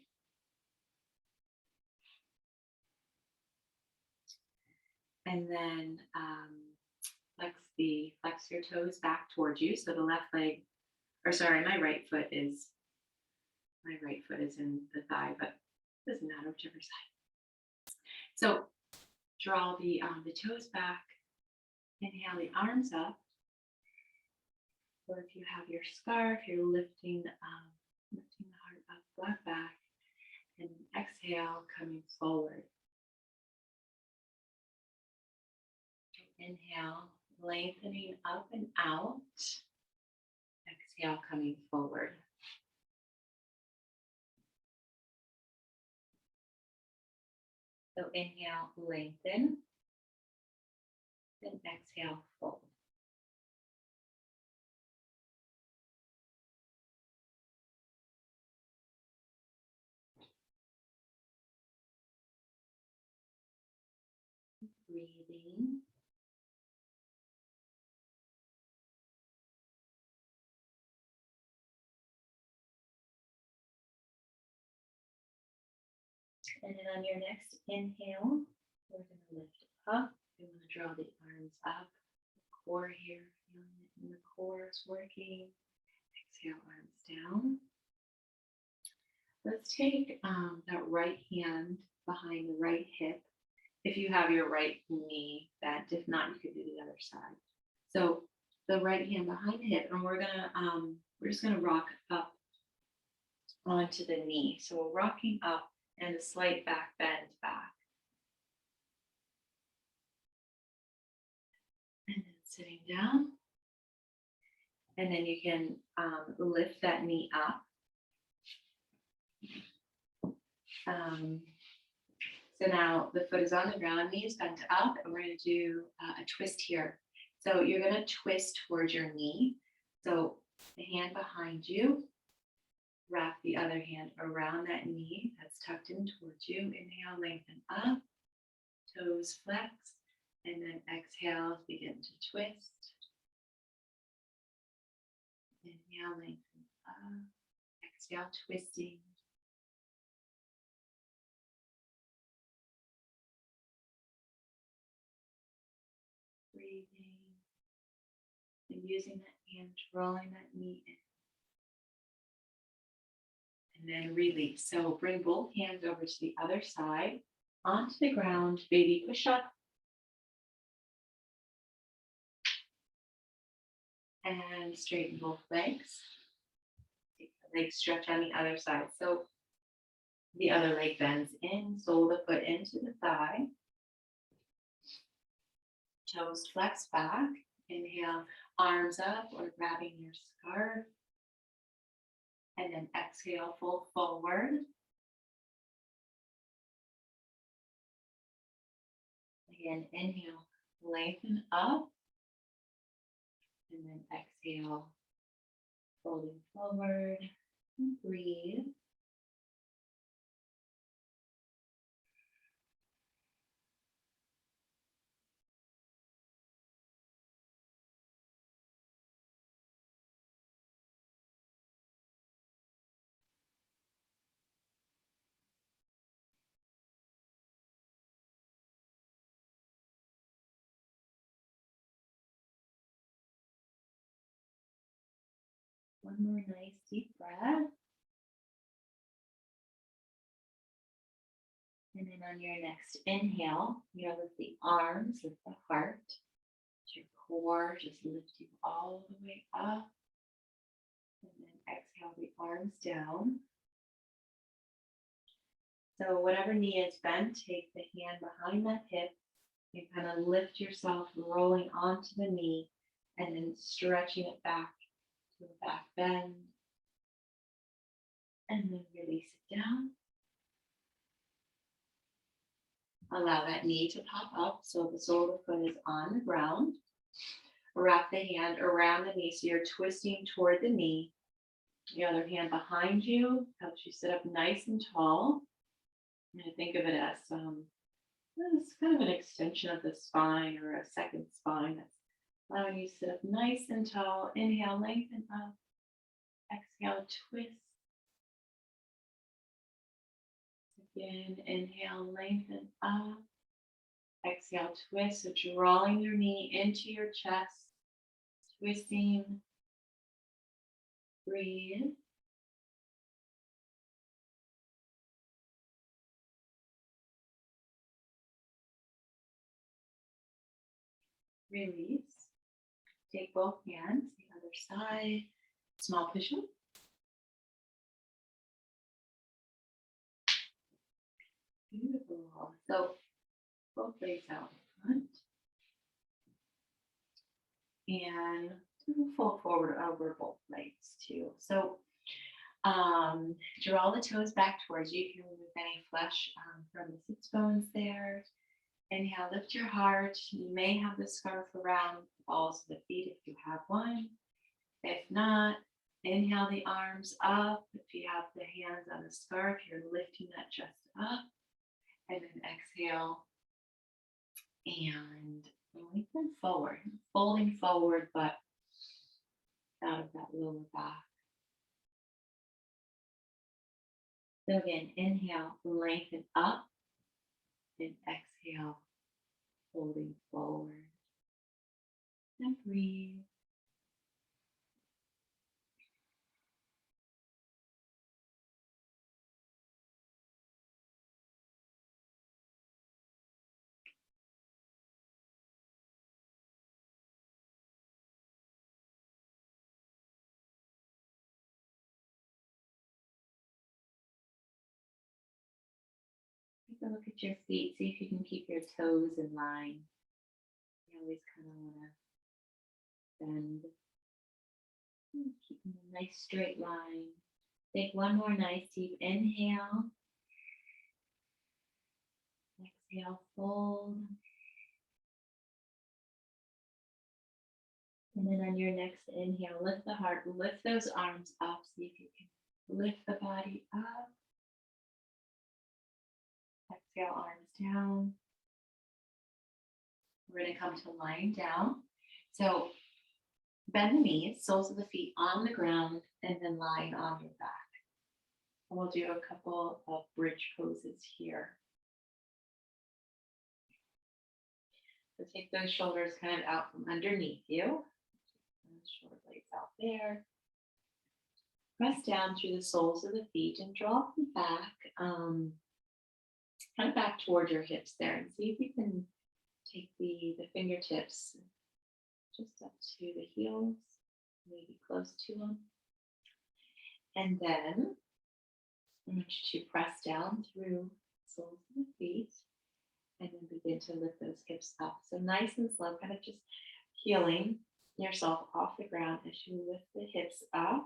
And then flex your toes back towards you. So the left leg, or sorry, my right foot is in the thigh, but it doesn't matter whichever side. So draw the toes back. Inhale the arms up. Or if you have your scarf, you're lifting the heart up, flat back, and exhale, coming forward. Inhale, lengthening up and out. Exhale, coming forward. So inhale, lengthen, and exhale, fold. Breathing. And then on your next inhale, we're going to lift up. We want to draw the arms up. The core here, feeling it in the core is working. Exhale, arms down. Let's take that right hand behind the right hip. If you have your right knee bent, if not, you could do the other side. So the right hand behind the hip, and we're just gonna rock up onto the knee. So we're rocking up and a slight back bend back. And then sitting down. And then you can lift that knee up. So now the foot is on the ground, knee is bent up, and we're going to do a twist here. So you're going to twist towards your knee. So the hand behind you, wrap the other hand around that knee that's tucked in towards you. Inhale, lengthen up, toes flex, and then exhale, begin to twist. Inhale, lengthen up, exhale, twisting. Breathing and using that hand, rolling that knee in. And then release. So bring both hands over to the other side, onto the ground, baby push up. And straighten both legs. Take the leg stretch on the other side. So the other leg bends in, sole of the foot into the thigh. Toes flex back. Inhale, arms up or grabbing your scarf. And then exhale, fold forward. Again, inhale, lengthen up. And then exhale, folding forward. And breathe. One more nice deep breath. And then on your next inhale, you're going to lift the arms, lift the heart. Your core just lift you all the way up. And then exhale the arms down. So whatever knee is bent, take the hand behind that hip and kind of lift yourself, rolling onto the knee, and then stretching it back to a back bend. And then release it down. Allow that knee to pop up so the sole of the foot is on the ground. Wrap the hand around the knee so you're twisting toward the knee. The other hand behind you helps you sit up nice and tall. And think of it as it's kind of an extension of the spine or a second spine that's Allowing you to sit up nice and tall. Inhale, lengthen up. Exhale, twist. Again, inhale, lengthen up. Exhale, twist. So drawing your knee into your chest. Twisting. Breathe. Release. Take both hands, the other side. Small push-up. Beautiful. So both legs out in front. And fold forward over both legs too. So draw the toes back towards you. You can remove any flesh from the sits bones there. Inhale, lift your heart. You may have the scarf around the balls of the feet if you have one. If not, inhale the arms up. If you have the hands on the scarf, you're lifting that chest up. And then exhale and lengthen forward, folding forward, but out of that lower back. So again, inhale, lengthen up, and exhale, folding forward. And breathe. Take a look at your feet. See if you can keep your toes in line. You always kind of want to bend. Keeping a nice straight line. Take one more nice deep inhale. Exhale, fold. And then on your next inhale, lift the heart, lift those arms up. See if you can lift the body up. Exhale, arms down. We're going to come to lying down. So bend the knees, soles of the feet on the ground, and then lying on your back. And we'll do a couple of bridge poses here. So take those shoulders kind of out from underneath you. Shoulder blades out there. Press down through the soles of the feet and draw them back, kind of back toward your hips there, and see if you can take the fingertips just up to the heels, maybe close to them. And then I want you to press down through the soles of the feet and then begin to lift those hips up. So nice and slow, kind of just healing yourself off the ground as you lift the hips up.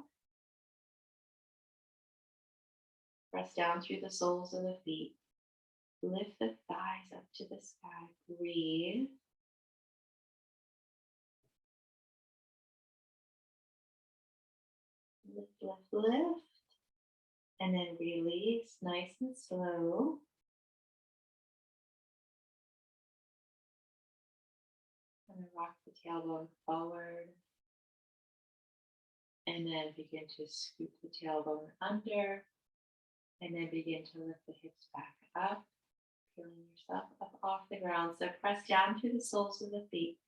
Press down through the soles of the feet. Lift the thighs up to the sky. Breathe. Lift, lift, lift. And then release, nice and slow. And then rock the tailbone forward. And then begin to scoop the tailbone under. And then begin to lift the hips back up. Feeling yourself up off the ground. So press down through the soles of the feet.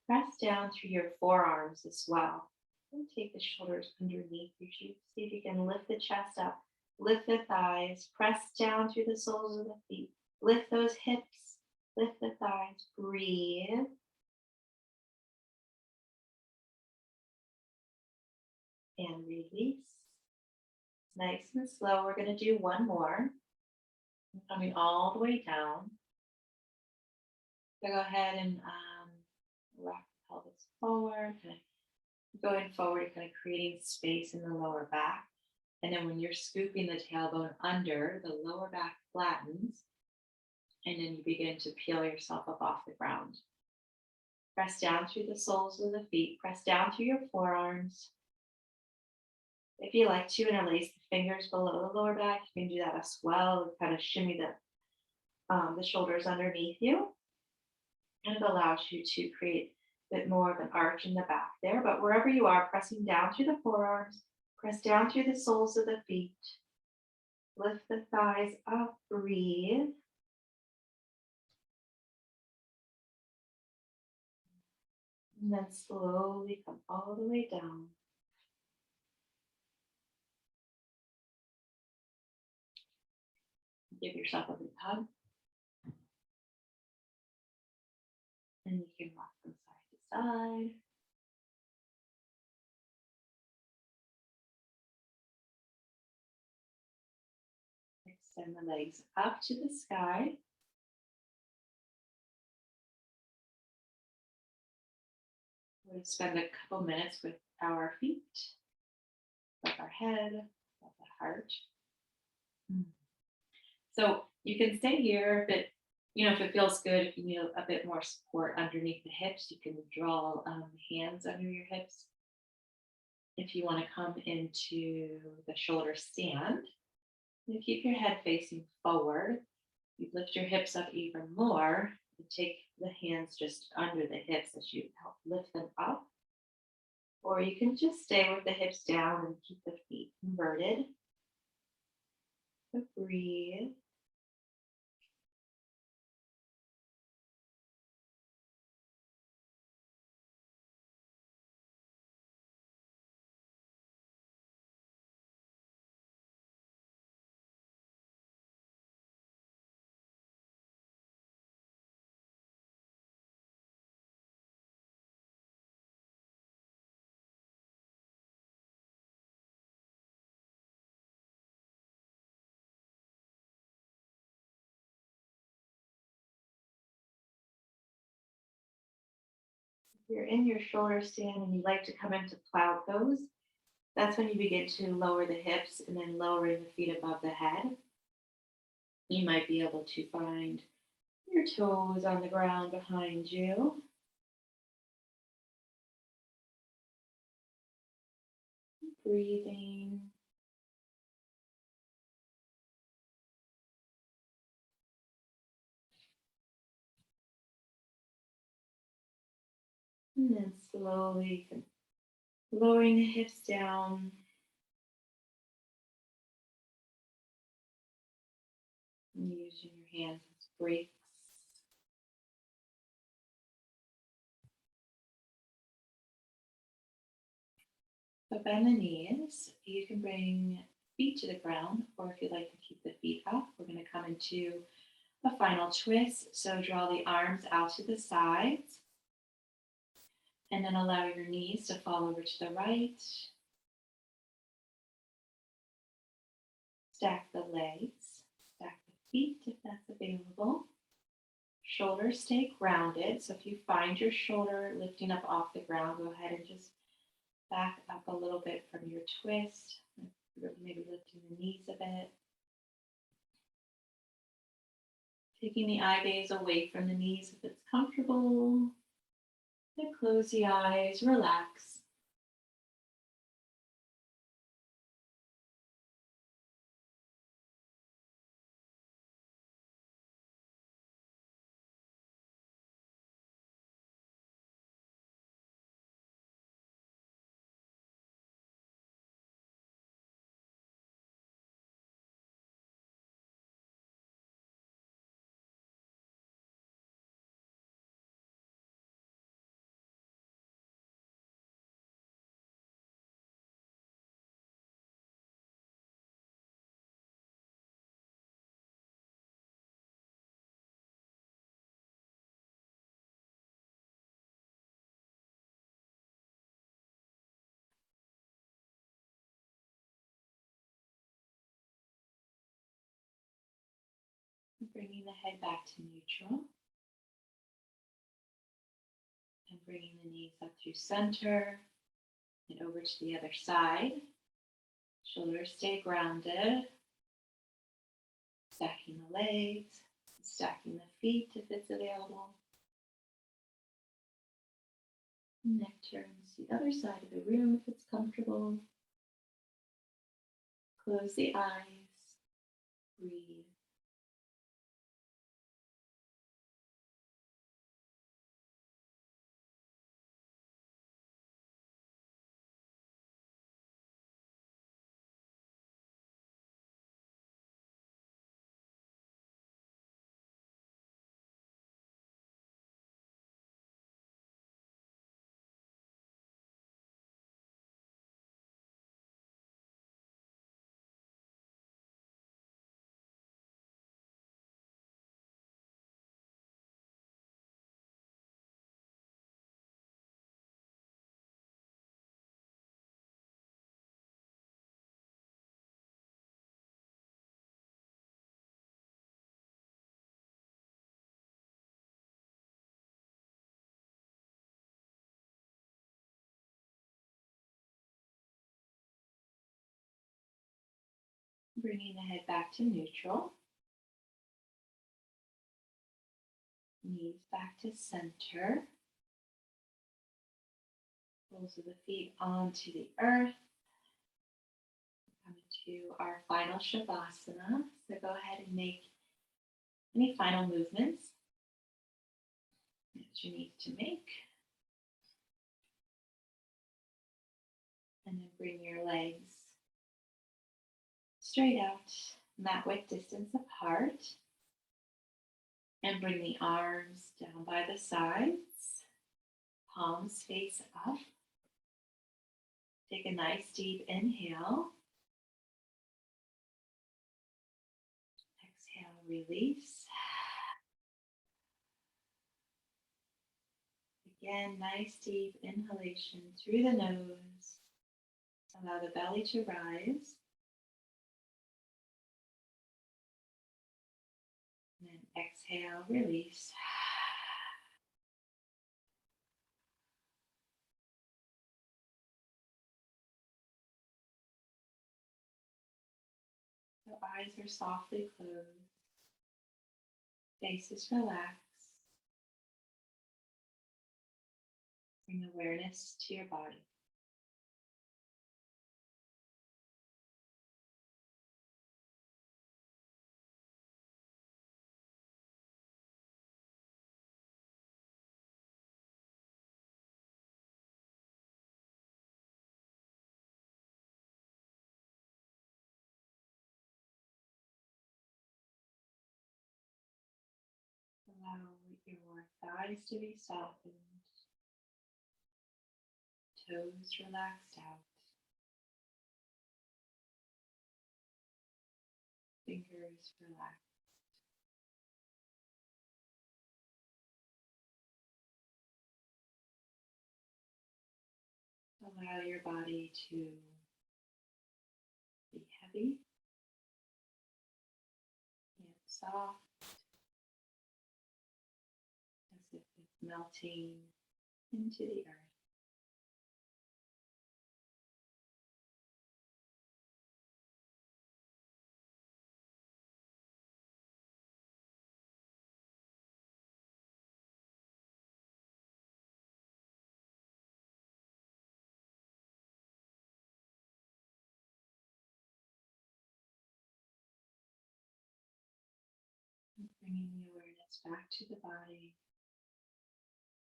Press down through your forearms as well. And take the shoulders underneath you. See if you can lift the chest up. Lift the thighs. Press down through the soles of the feet. Lift those hips. Lift the thighs. Breathe. And release. Nice and slow. We're going to do one more. Coming all the way down. So go ahead and rock the pelvis forward. Going forward, you're kind of creating space in the lower back. And then when you're scooping the tailbone under, the lower back flattens. And then you begin to peel yourself up off the ground. Press down through the soles of the feet. Press down through your forearms. If you like to interlace the fingers below the lower back, you can do that as well. And kind of shimmy the shoulders underneath you. And it allows you to create bit more of an arch in the back there, but wherever you are, pressing down through the forearms, press down through the soles of the feet. Lift the thighs up, breathe. And then slowly come all the way down. Give yourself a big hug. And you can rock from side to side. Extend the legs up to the sky. We're going to spend a couple minutes with our feet, above our head, above the heart. So you can stay here, but if it feels good, if you need a bit more support underneath the hips, you can draw hands under your hips. If you want to come into the shoulder stand, you keep your head facing forward. You lift your hips up even more and take the hands just under the hips as you help lift them up. Or you can just stay with the hips down and keep the feet inverted. So breathe. If you're in your shoulder stand and you like to come into plow pose, that's when you begin to lower the hips and then lowering the feet above the head. You might be able to find your toes on the ground behind you. Breathing. And then slowly lowering the hips down. And using your hands as brakes. So bend the knees. You can bring feet to the ground, or if you'd like to keep the feet up, we're going to come into a final twist. So draw the arms out to the sides. And then allow your knees to fall over to the right. Stack the legs. Stack the feet if that's available. Shoulders stay grounded. So if you find your shoulder lifting up off the ground, go ahead and just back up a little bit from your twist. Maybe lifting the knees a bit. Taking the eye gaze away from the knees if it's comfortable. And close the eyes, relax. Bringing the head back to neutral. And bringing the knees up through center and over to the other side. Shoulders stay grounded. Stacking the legs, stacking the feet if it's available. Neck turns to the other side of the room if it's comfortable. Close the eyes. Breathe. Bringing the head back to neutral. Knees back to center. Soles of the feet onto the earth. Coming to our final Shavasana. So go ahead and make any final movements that you need to make. And then bring your legs straight out, mat width distance apart. And bring the arms down by the sides, palms face up. Take a nice deep inhale. Exhale, release. Again, nice deep inhalation through the nose. Allow the belly to rise. And then exhale, release. So eyes are softly closed. Face is relaxed. Bring awareness to your body. Allow your thighs to be softened, toes relaxed out, fingers relaxed. Allow your body to be heavy, yet soft, as if it's melting into the earth. And bringing the awareness back to the body.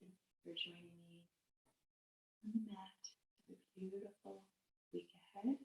Thank you for joining me on the mat. Have a beautiful week ahead.